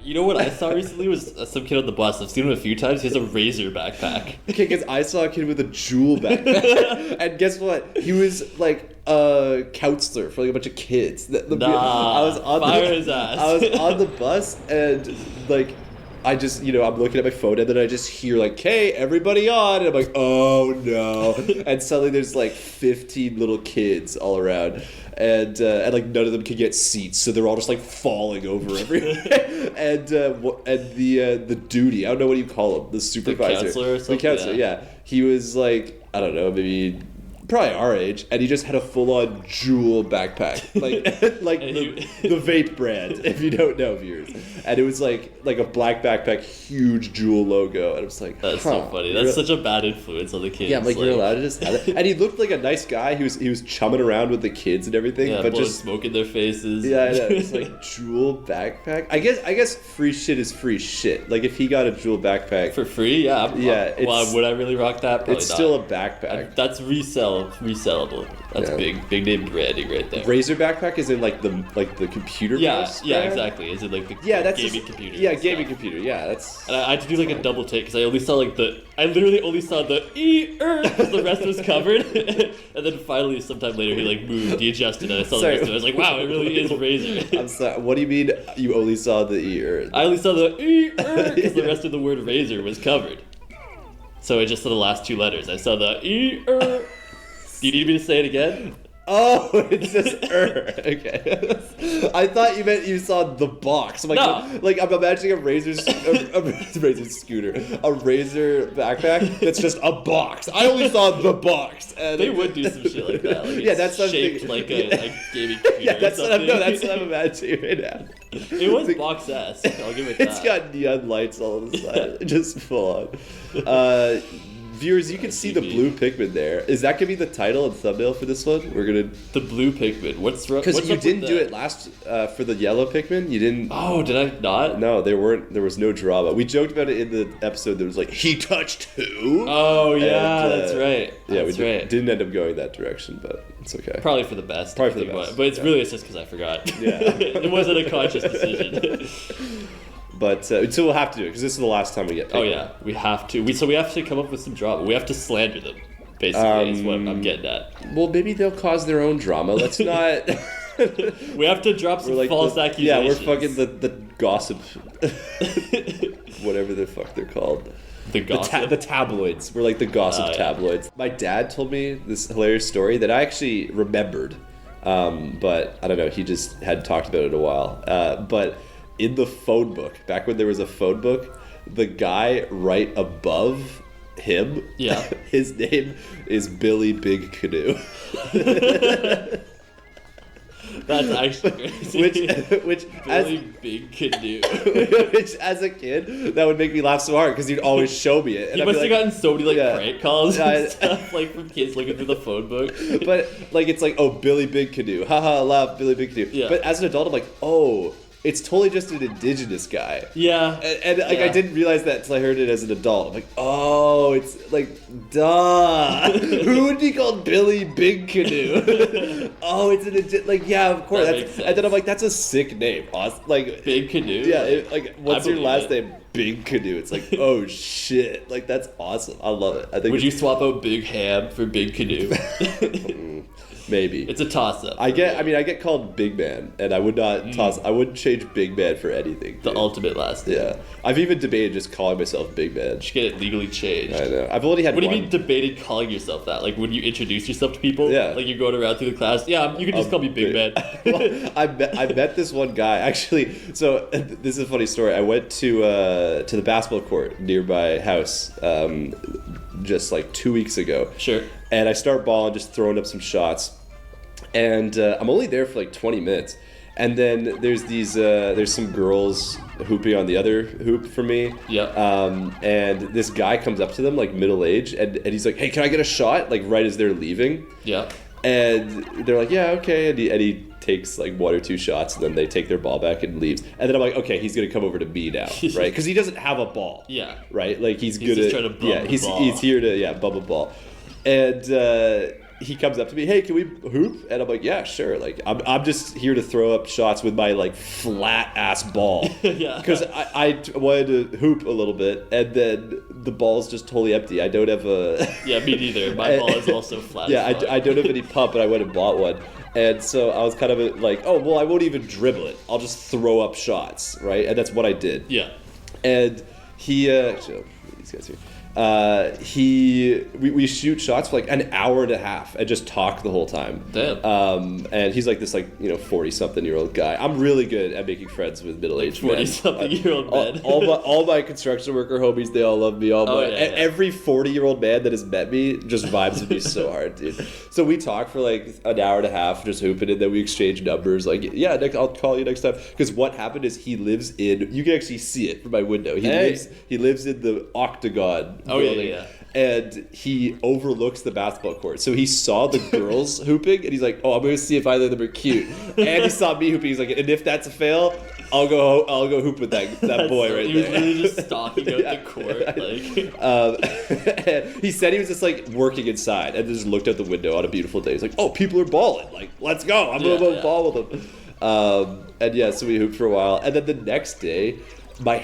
You know what I saw recently was some kid on the bus. I've seen him a few times. He has a Razor backpack. Okay, because I saw a kid with a Jewel backpack. And guess what? He was like a counselor for like a bunch of kids. Fire his ass. I was on the bus and like I just, I'm looking at my phone and then I just hear like, "Hey, everybody on!" And I'm like, "Oh no!" And suddenly there's like 15 little kids all around, and like none of them can get seats, so they're all just like falling over everywhere. and the duty, I don't know what you call him, the supervisor, the counselor or something. The counselor, yeah. He was like, I don't know, maybe. Probably our age, and he just had a full-on Jewel backpack, like the vape brand, if you don't know, viewers. And it was like a black backpack, huge Jewel logo, and I was like, that's so funny. That's such a bad influence on the kids. Yeah, I'm like, you're allowed to just have it. And he looked like a nice guy. He was chumming around with the kids and everything, yeah, but just smoke in their faces. Yeah, I know. It's like Jewel backpack. I guess free shit is free shit. Like if he got a Jewel backpack for free, yeah. Well, would I really rock that? Probably it's not. still a backpack. That's resellable. That's big name branding right there. Razor backpack is in like the computer. Yeah, exactly. Is it like the gaming computer? Yeah, gaming computer. Yeah, that's. And I had to do like a double take because I literally only saw the because the rest was covered, and then finally sometime later he like moved, he adjusted, and I saw the rest of it. I was like, wow, it really is Razor. I'm sorry. What do you mean you only saw the I only saw the because the rest of the word Razor was covered. So I just saw the last two letters. I saw the Do you need me to say it again? Oh, it's just Okay. I thought you meant you saw the box. I'm like, no. Like I'm imagining a Razor scooter, a Razor backpack that's just a box. I only saw the box. And they would do some shit like that. Like yeah, that's shaped like a gaming computer. Yeah, that's what I'm imagining right now. It was box-esque. I'll give it that. It's got neon lights all on the side, just full on. Viewers, you can see the blue Pikmin there. Is that gonna be the title and thumbnail for this one? We're gonna the blue Pikmin. What's because you didn't do it last for the yellow Pikmin. You didn't. Oh, did I not? No, there was no drama. We joked about it in the episode. There was like he touched who? Oh yeah, that's right. Yeah, didn't end up going that direction, but it's okay. Probably for the best. But it's really it's just because I forgot. Yeah, it wasn't a conscious decision. But so we'll have to do it because this is the last time we get Pikmin. Oh yeah, we have to. So we have to come up with some drama. We have to slander them. Basically, is what I'm getting at. Well, maybe they'll cause their own drama. Let's not. We have to drop some false accusations. Yeah, we're fucking the gossip. Whatever the fuck they're called. The gossip? The tabloids. We're like the gossip tabloids. My dad told me this hilarious story that I actually remembered. But I don't know, he just hadn't talked about it in a while. But in the phone book, back when there was a phone book, the guy right above him, his name is Billy Big Canoe. That's actually crazy. Which Billy Big Canoe. Which, as a kid, that would make me laugh so hard because he'd always show me it. And you must have gotten so many prank calls and stuff like from kids looking through the phone book. But like it's like, oh, Billy Big Canoe, haha, laugh, Billy Big Canoe. Yeah. But as an adult, I'm like, oh, it's totally just an indigenous guy. Yeah. And I didn't realize that until I heard it as an adult. I'm like, oh, it's like, duh. Who would be called Billy Big Canoe? Oh, it's of course. And then I'm like, that's a sick name. Awesome. Like Big Canoe? Yeah, what's your last name? Big Canoe. It's like, oh shit. Like, that's awesome. I love it. I think. Would you swap out Big Ham for Big Canoe? Maybe. It's a toss-up. I get called Big Man, and I would not I wouldn't change Big Man for anything. The ultimate last name. Yeah. I've even debated just calling myself Big Man. You should get it legally changed. I know. I've only had What do you mean debated calling yourself that? Like when you introduce yourself to people? Yeah. Like you're going around through the class? Yeah, you can just call me Big Man. Well, I met this one guy, actually. So this is a funny story. I went to the basketball court near my house just like 2 weeks ago. Sure. And I start balling, just throwing up some shots. And I'm only there for like 20 minutes. And then there's some girls hooping on the other hoop for me. Yeah. And this guy comes up to them, like middle-aged, and he's like, hey, can I get a shot? Like right as they're leaving. Yeah. And they're like, yeah, okay. And he takes like one or two shots, and then they take their ball back and leaves. And then I'm like, okay, he's gonna come over to me now, right? Because he doesn't have a ball. Yeah. Right? Like he's just trying to bum the ball. He's here to bum a ball. And he comes up to me, hey, can we hoop? And I'm like, yeah, sure. Like, I'm just here to throw up shots with my, like, flat-ass ball. Yeah. Because I wanted to hoop a little bit, and then the ball's just totally empty. I don't have a... Yeah, me neither. My ball is also flat. Yeah, I don't have any pump, and I went and bought one. And so I was kind of like, oh, well, I won't even dribble it. I'll just throw up shots, right? And that's what I did. Yeah. And he... so, these guys here. We shoot shots for like an hour and a half and just talk the whole time. Damn. And he's like this 40-something-year-old guy. I'm really good at making friends with middle-aged men. 40-something-year-old men. All my construction worker homies, they all love me. Every 40-year-old man that has met me just vibes with me so hard, dude. So we talk for like an hour and a half just hooping, and then we exchange numbers. Like, yeah, Nick, I'll call you next time. Because what happened is he lives in... You can actually see it from my window. He lives in the Octagon. Yeah. And he overlooks the basketball court. So he saw the girls hooping, and he's like, oh, I'm going to see if either of them are cute. And he saw me hooping. He's like, and if that's a fail, I'll go hoop with that boy right there. He was literally just stalking out the court. Like. He said he was just like working inside and just looked out the window on a beautiful day. He's like, oh, people are balling. Like, let's go. I'm going to go ball with them. And yeah, so we hooped for a while. And then the next day... my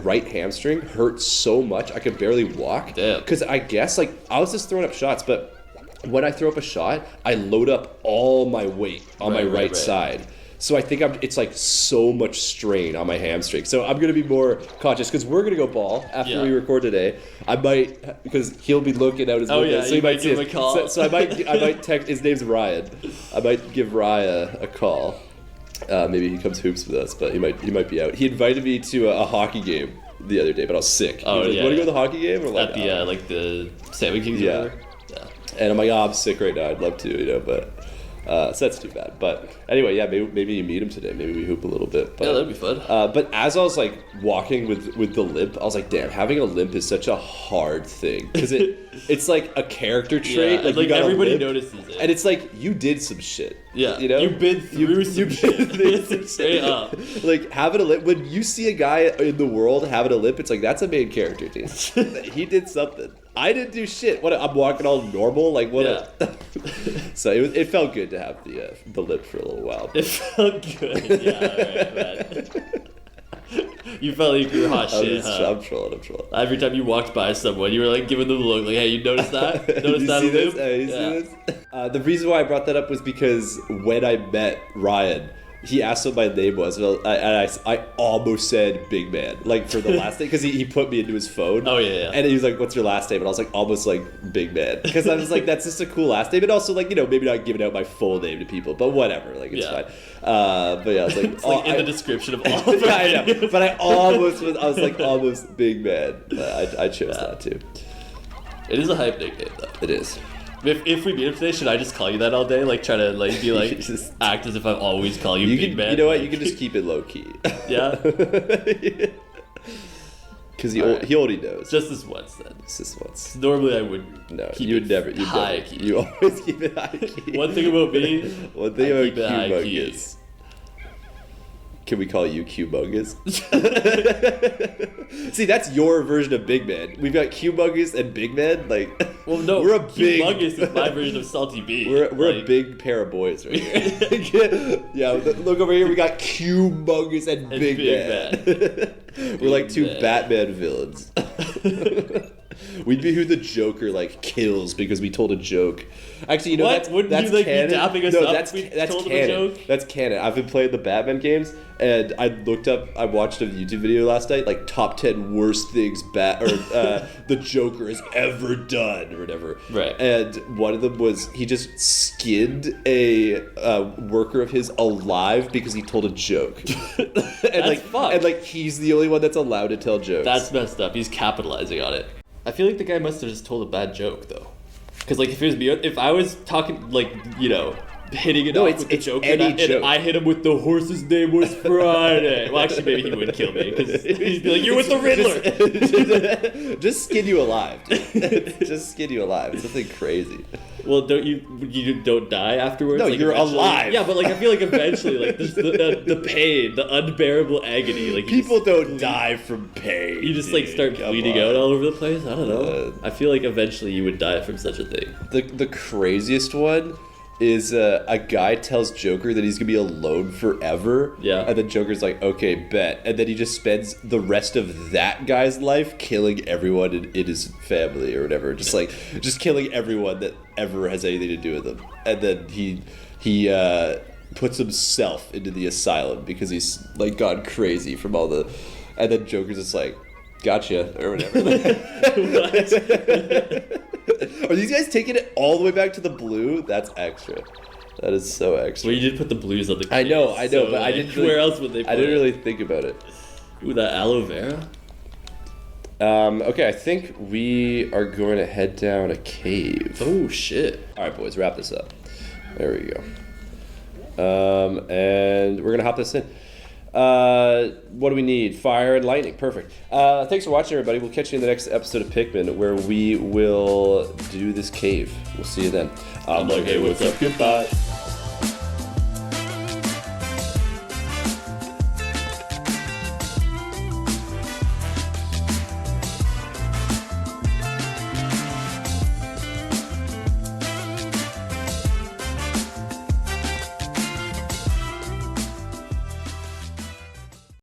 right hamstring hurt so much I could barely walk. Damn. Because I guess like I was just throwing up shots, but when I throw up a shot, I load up all my weight on my right side. So I think it's like so much strain on my hamstring. So I'm gonna be more conscious because we're gonna go ball after we record today. I might, because he'll be looking out his window, so he might see it. So I might text. His name's Ryan. I might give Raya a call. Maybe he comes hoops with us, but he might be out. He invited me to a hockey game the other day, but I was sick. Oh, like, yeah. Want to go to the hockey game? Or like, at the like the Salvy Kings. Yeah. And I'm like, oh, I'm sick right now. I'd love to, but so that's too bad. But anyway, yeah, maybe you meet him today. Maybe we hoop a little bit. But, yeah, that'd be fun. But as I was like walking with the limp, I was like, damn, having a limp is such a hard thing because it's like a character trait. Yeah, like everybody notices it, and it's like you did some shit. Yeah, you know, you've been through some shit. Straight up. Like having a limp. When you see a guy in the world having a limp, it's like that's a main character, dude. He did something. I didn't do shit. What? I'm walking all normal. Like what? Yeah. So it felt good to have the lip for a little while. It felt good. Yeah, alright, man. You felt like you were hot shit. I'm trolling. Every time you walked by someone, you were like giving them the look, like, "Hey, you noticed that? Noticed that?" See this? The reason why I brought that up was because when I met Ryan, he asked what my name was, and I almost said Big Man, like for the last name, because he put me into his phone. Oh yeah. And he was like, "What's your last name?" And I was like, almost like Big Man, because I was like, that's just a cool last name, and also like maybe not giving out my full name to people, but whatever, like it's fine. But yeah, I was like, it's like in the description of all. Yeah, I know, but I was like almost Big Man. I chose that too. It is a hype nickname though. It is. If we meet him today, should I just call you that all day? Like, try to, like, be like, just act as if I always call you Big Man? You know what? You can just keep it low-key. Yeah? Because he already knows. Just this once, then. Just once. Normally, I would keep you would never. High key. You always keep it high key. One thing about me, One thing about Humongous. Can we call you Humongous? See, that's your version of Big Man. We've got Humongous and Big Man. Like, well, no, we're a big. Humongous is my version of Salty B. We're like, a big pair of boys right here. Yeah, look over here. We got Humongous and Big Man. We're like two Batman villains. We'd be who the Joker like kills because we told a joke. Actually, you know that's you, like, canon. Be dapping us No, up that's told canon. A joke? That's canon. I've been playing the Batman games, and I watched a YouTube video last night, like top 10 worst things the Joker has ever done or whatever. Right. And one of them was he just skinned a worker of his alive because he told a joke. And that's fucked. And like he's the only one that's allowed to tell jokes. That's messed up. He's capitalizing on it. I feel like the guy must have just told a bad joke though, because like if it was me, if I was talking like hitting it No, off with the it's Joker, any and joke. I hit him with the horse's name was Friday. Well, actually, maybe he would kill me because he'd be like, "You're with the Riddler." Just skin you alive, dude. Just skin you alive. It's something crazy. Well, don't you don't die afterwards? No, like, you're eventually? alive. Yeah, but like I feel like eventually, like there's the pain, the unbearable agony. Like People don't die from pain. You just like start bleeding out all over the place. I don't know. I feel like eventually you would die from such a thing. The craziest one is a guy tells Joker that he's gonna be alone forever. Yeah. And then Joker's like, okay, bet. And then he just spends the rest of that guy's life killing everyone in his family or whatever. Just killing everyone that ever has anything to do with him. And then he puts himself into the asylum because he's like gone crazy from all the. And then Joker's just like, gotcha or whatever. Are these guys taking it all the way back to the blue? That's extra. That is so extra. Well, you did put the blues on the case. I know, so, but I like, didn't. Really, where else would they put I didn't it? really think about it. Ooh, that aloe vera? Okay, I think we are going to head down a cave. Oh, shit. All right, boys, wrap this up. There we go. And we're going to hop this in. What do we need? Fire and lightning. Perfect. Thanks for watching, everybody. We'll catch you in the next episode of Pikmin, where we will do this cave. We'll see you then. I'm like, hey, what's up? Goodbye.